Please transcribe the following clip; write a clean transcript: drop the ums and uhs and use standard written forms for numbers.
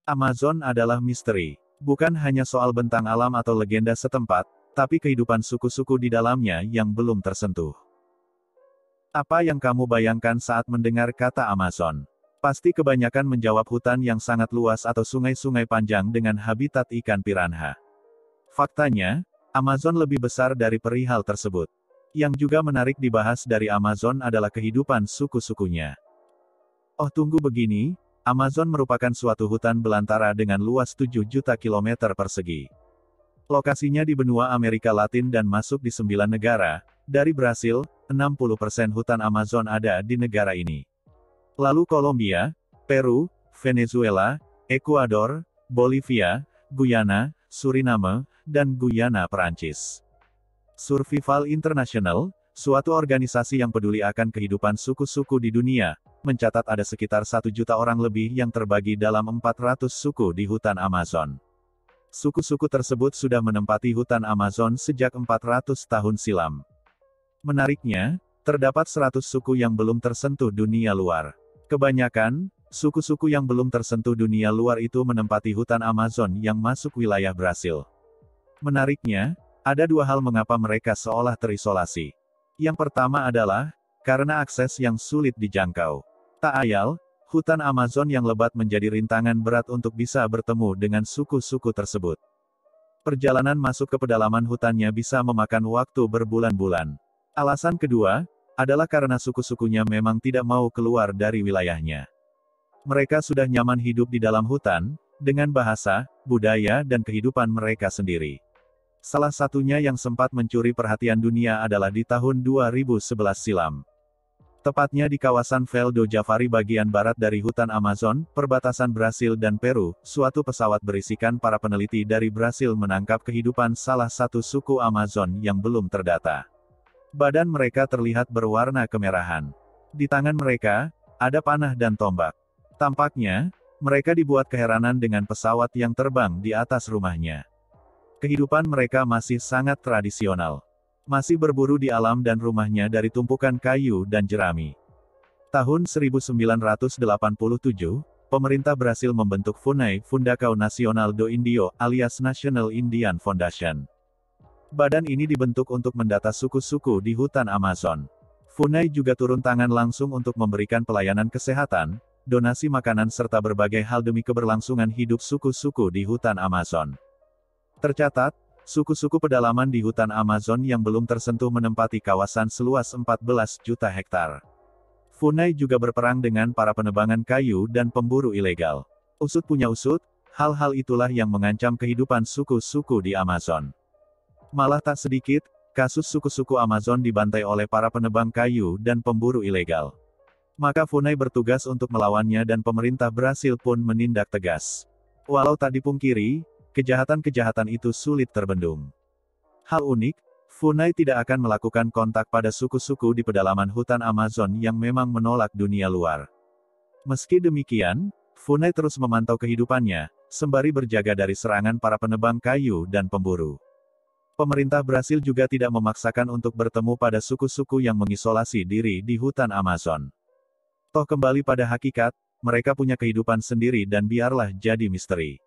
Amazon adalah misteri. Bukan hanya soal bentang alam atau legenda setempat, tapi kehidupan suku-suku di dalamnya yang belum tersentuh. Apa yang kamu bayangkan saat mendengar kata Amazon? Pasti kebanyakan menjawab hutan yang sangat luas atau sungai-sungai panjang dengan habitat ikan piranha. Faktanya, Amazon lebih besar dari perihal tersebut. Yang juga menarik dibahas dari Amazon adalah kehidupan suku-sukunya. Oh tunggu begini, Amazon merupakan suatu hutan belantara dengan luas 7 juta kilometer persegi. Lokasinya di benua Amerika Latin dan masuk di 9 negara, dari Brasil, 60% hutan Amazon ada di negara ini. Lalu Kolombia, Peru, Venezuela, Ekuador, Bolivia, Guyana, Suriname, dan Guyana Perancis. Survival International, suatu organisasi yang peduli akan kehidupan suku-suku di dunia, mencatat ada sekitar 1 juta orang lebih yang terbagi dalam 400 suku di hutan Amazon. Suku-suku tersebut sudah menempati hutan Amazon sejak 400 tahun silam. Menariknya, terdapat 100 suku yang belum tersentuh dunia luar. Kebanyakan, suku-suku yang belum tersentuh dunia luar itu menempati hutan Amazon yang masuk wilayah Brasil. Menariknya, ada 2 hal mengapa mereka seolah terisolasi. Yang pertama adalah, karena akses yang sulit dijangkau. Tak ayal, hutan Amazon yang lebat menjadi rintangan berat untuk bisa bertemu dengan suku-suku tersebut. Perjalanan masuk ke pedalaman hutannya bisa memakan waktu berbulan-bulan. Alasan kedua, adalah karena suku-sukunya memang tidak mau keluar dari wilayahnya. Mereka sudah nyaman hidup di dalam hutan, dengan bahasa, budaya dan kehidupan mereka sendiri. Salah satunya yang sempat mencuri perhatian dunia adalah di tahun 2011 silam. Tepatnya di kawasan Val do Javari bagian barat dari hutan Amazon, perbatasan Brasil dan Peru, suatu pesawat berisikan para peneliti dari Brasil menangkap kehidupan salah satu suku Amazon yang belum terdata. Badan mereka terlihat berwarna kemerahan. Di tangan mereka, ada panah dan tombak. Tampaknya, mereka dibuat keheranan dengan pesawat yang terbang di atas rumahnya. Kehidupan mereka masih sangat tradisional. Masih berburu di alam dan rumahnya dari tumpukan kayu dan jerami. Tahun 1987, pemerintah Brasil membentuk FUNAI, Fundação Nacional do Índio, alias National Indian Foundation. Badan ini dibentuk untuk mendata suku-suku di hutan Amazon. FUNAI juga turun tangan langsung untuk memberikan pelayanan kesehatan, donasi makanan serta berbagai hal demi keberlangsungan hidup suku-suku di hutan Amazon. Tercatat, suku-suku pedalaman di hutan Amazon yang belum tersentuh menempati kawasan seluas 14 juta hektar. FUNAI juga berperang dengan para penebangan kayu dan pemburu ilegal. Usut punya usut, hal-hal itulah yang mengancam kehidupan suku-suku di Amazon. Malah tak sedikit, kasus suku-suku Amazon dibantai oleh para penebang kayu dan pemburu ilegal. Maka FUNAI bertugas untuk melawannya dan pemerintah Brasil pun menindak tegas. Walau tak dipungkiri, kejahatan-kejahatan itu sulit terbendung. Hal unik, FUNAI tidak akan melakukan kontak pada suku-suku di pedalaman hutan Amazon yang memang menolak dunia luar. Meski demikian, FUNAI terus memantau kehidupannya, sembari berjaga dari serangan para penebang kayu dan pemburu. Pemerintah Brasil juga tidak memaksakan untuk bertemu pada suku-suku yang mengisolasi diri di hutan Amazon. Toh kembali pada hakikat, mereka punya kehidupan sendiri dan biarlah jadi misteri.